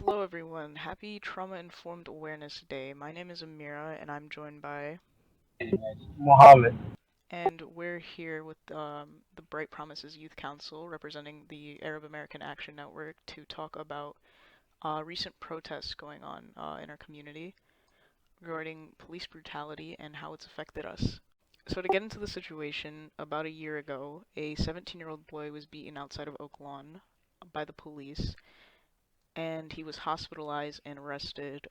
Hello everyone, happy Trauma Informed Awareness Day. My name is Amira and I'm joined by, Mohammed. and we're here with the Bright Promises Youth Council representing the Arab American Action Network to talk about recent protests going on in our community regarding police brutality and how it's affected us. So to get into the situation, about a year ago, a 17-year-old boy was beaten outside of Oak Lawn by the police and he was hospitalized and arrested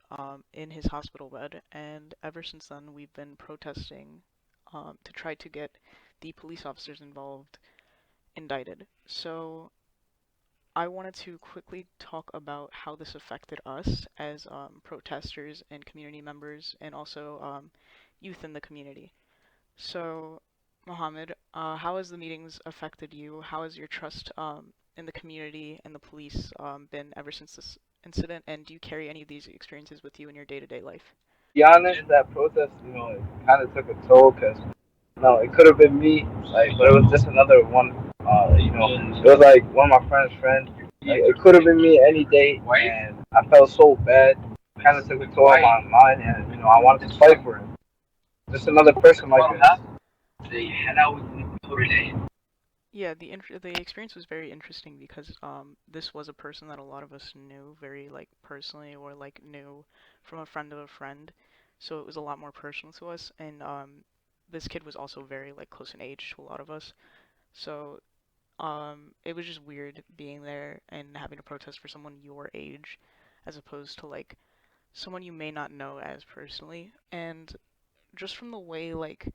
in his hospital bed. And ever since then, we've been protesting to try to get the police officers involved indicted. So I wanted to quickly talk about how this affected us as protesters and community members, and also youth in the community. So, Mohammed, how has the meetings affected you? How has your trust in the community and the police been ever since this incident? And do you carry any of these experiences with you in your day-to-day life? Be honest, that protest, it kind of took a toll because, it could have been me, but it was just another one. It was like one of my friend's friends. Like, it could have been me any day, and I felt so bad. Kind of took a toll on my mind, and I wanted to fight for him. Just another person like this. Yeah, the experience was very interesting because this was a person that a lot of us knew very like personally or like knew from a friend of a friend, so it was a lot more personal to us. And this kid was also very like close in age to a lot of us, so it was just weird being there and having to protest for someone your age, as opposed to like someone you may not know as personally. And just from the way like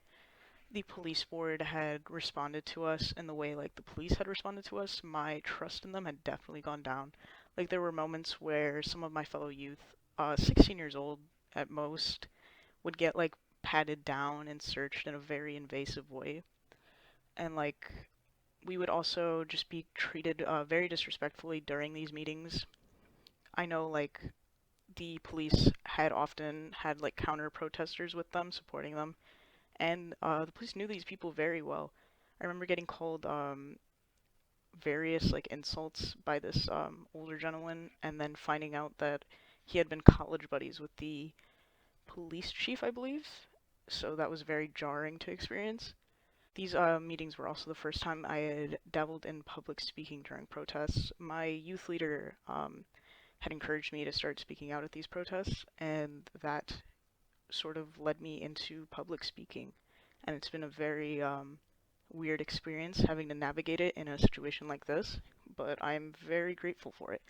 the police board had responded to us and the way like the police had responded to us, my trust in them had definitely gone down. Like there were moments where some of my fellow youth, 16 years old at most, would get like patted down and searched in a very invasive way. And like we would also just be treated very disrespectfully during these meetings. I know like the police had often had like counter protesters with them supporting them, and the police knew these people very well. I remember getting called various like insults by this older gentleman, and then finding out that he had been college buddies with the police chief, I believe. So that was very jarring to experience. These meetings were also the first time I had dabbled in public speaking during protests. My youth leader had encouraged me to start speaking out at these protests, and that sort of led me into public speaking. And it's been a very weird experience having to navigate it in a situation like this, but I'm very grateful for it.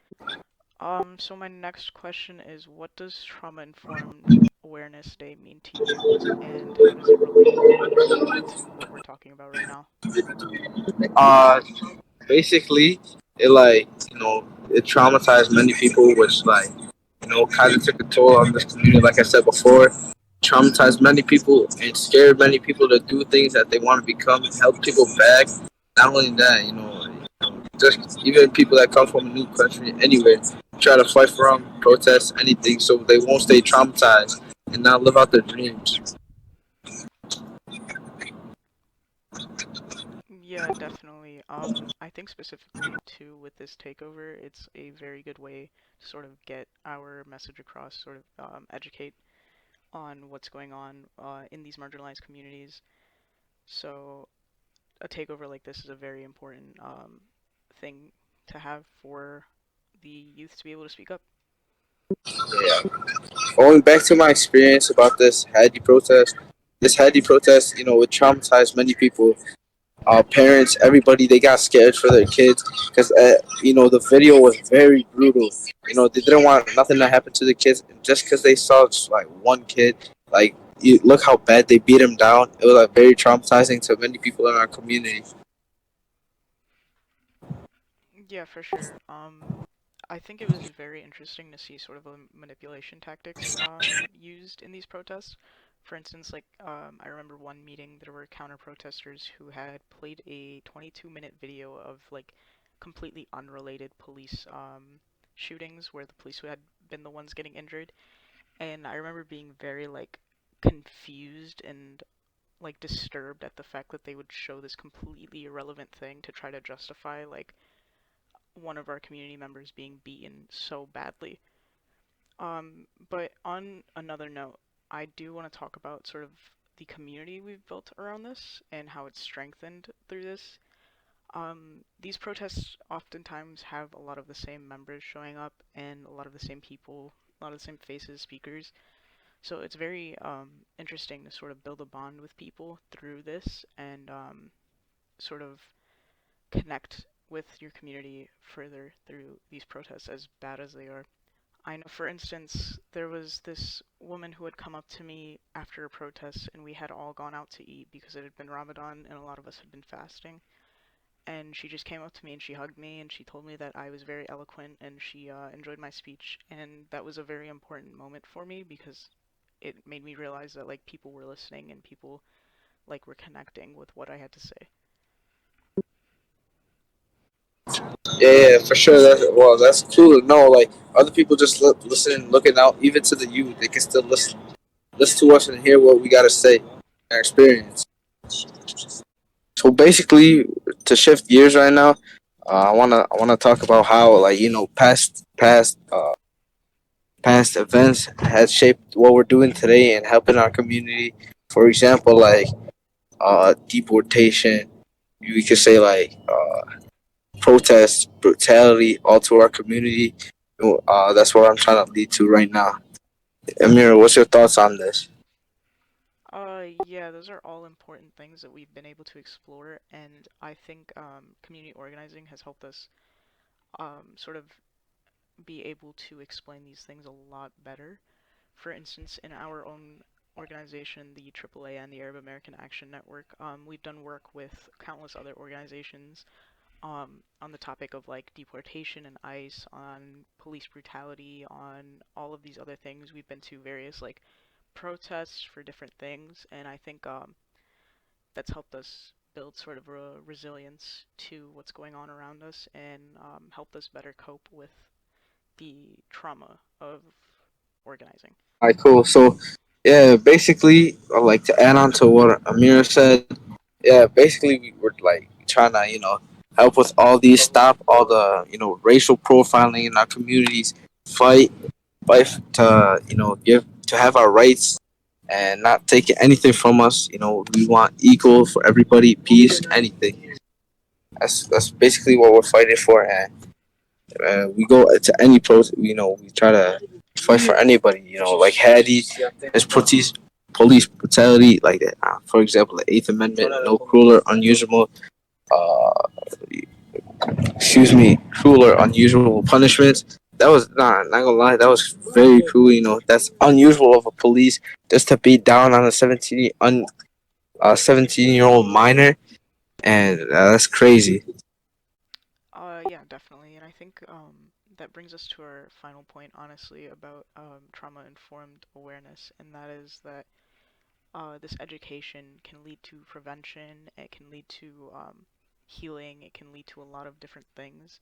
So my next question is, what does Trauma Informed Awareness Day mean to you, and how does it relate to what we're talking about right now? Uh, Basically, it it traumatized many people, which kind of took a toll on this community. Like I said before, traumatized many people and scared many people to do things that they want to become, held people back. Not only that, just even people that come from a new country anywhere try to fight for them, protest anything, so they won't stay traumatized and not live out their dreams. Yeah, definitely. I think specifically too with this takeover, it's a very good way to sort of get our message across, sort of educate on what's going on in these marginalized communities. So a takeover like this is a very important thing to have for the youth to be able to speak up. Yeah. Going back to my experience about this Hadi protest, it traumatized many people. Parents, everybody, they got scared for their kids because the video was very brutal. They didn't want nothing to happen to the kids just because they saw just, like one kid. Like, look how bad they beat him down. It was like very traumatizing to many people in our community. Yeah, for sure. I think it was very interesting to see sort of the manipulation tactics used in these protests. For instance, like I remember one meeting there were counter protesters who had played a 22-minute video of like completely unrelated police shootings where the police had been the ones getting injured, and I remember being very like confused and like disturbed at the fact that they would show this completely irrelevant thing to try to justify like one of our community members being beaten so badly. But on another note, I do want to talk about sort of the community we've built around this and how it's strengthened through this. These protests oftentimes have a lot of the same members showing up and a lot of the same people, a lot of the same faces, speakers. So it's very interesting to sort of build a bond with people through this and sort of connect with your community further through these protests, as bad as they are. I know, for instance, there was this woman who had come up to me after a protest, and we had all gone out to eat because it had been Ramadan and a lot of us had been fasting. And she just came up to me and she hugged me and she told me that I was very eloquent and she enjoyed my speech. And that was a very important moment for me because it made me realize that like people were listening and people like were connecting with what I had to say. Yeah, yeah, for sure. That's cool to know. Like other people just listening, looking out, even to the youth, they can still listen to us and hear what we gotta say, our experience. So basically, to shift gears right now, I wanna talk about how like past events has shaped what we're doing today and helping our community. For example, like deportation. We could say like protests, brutality, all to our community. That's what I'm trying to lead to right now. Amira, what's your thoughts on this? Yeah, those are all important things that we've been able to explore, and I think community organizing has helped us sort of be able to explain these things a lot better. For instance, in our own organization, the AAA and the Arab American Action Network, we've done work with countless other organizations on the topic of like deportation and ICE, on police brutality, on all of these other things. We've been to various like protests for different things, and I think that's helped us build sort of a resilience to what's going on around us and helped us better cope with the trauma of organizing. All right, cool. So, yeah, basically, I like to add on to what Amira said. Yeah, basically, we were like trying to, help with all these, stop all the, racial profiling in our communities, fight, to, give to have our rights and not take anything from us. We want equal for everybody, peace, anything. That's basically what we're fighting for, and we go to any post. We try to fight for anybody. Like Hadi, there's police brutality, like that. For example, the Eighth Amendment, no crueler, unusual. Uh, crueler, unusual punishments. That was not gonna lie. That was very cool. That's unusual of a police just to beat down on a 17-year-old minor, and that's crazy. Yeah, definitely. And I think that brings us to our final point, honestly, about trauma-informed awareness, and that is that this education can lead to prevention, it can lead to healing, it can lead to a lot of different things.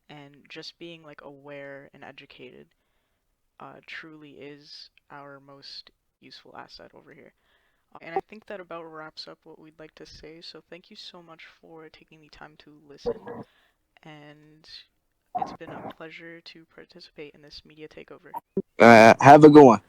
And just being like aware and educated truly is our most useful asset over here. And I think that about wraps up what we'd like to say. So thank you so much for taking the time to listen, and it's been a pleasure to participate in this media takeover. Have a good one.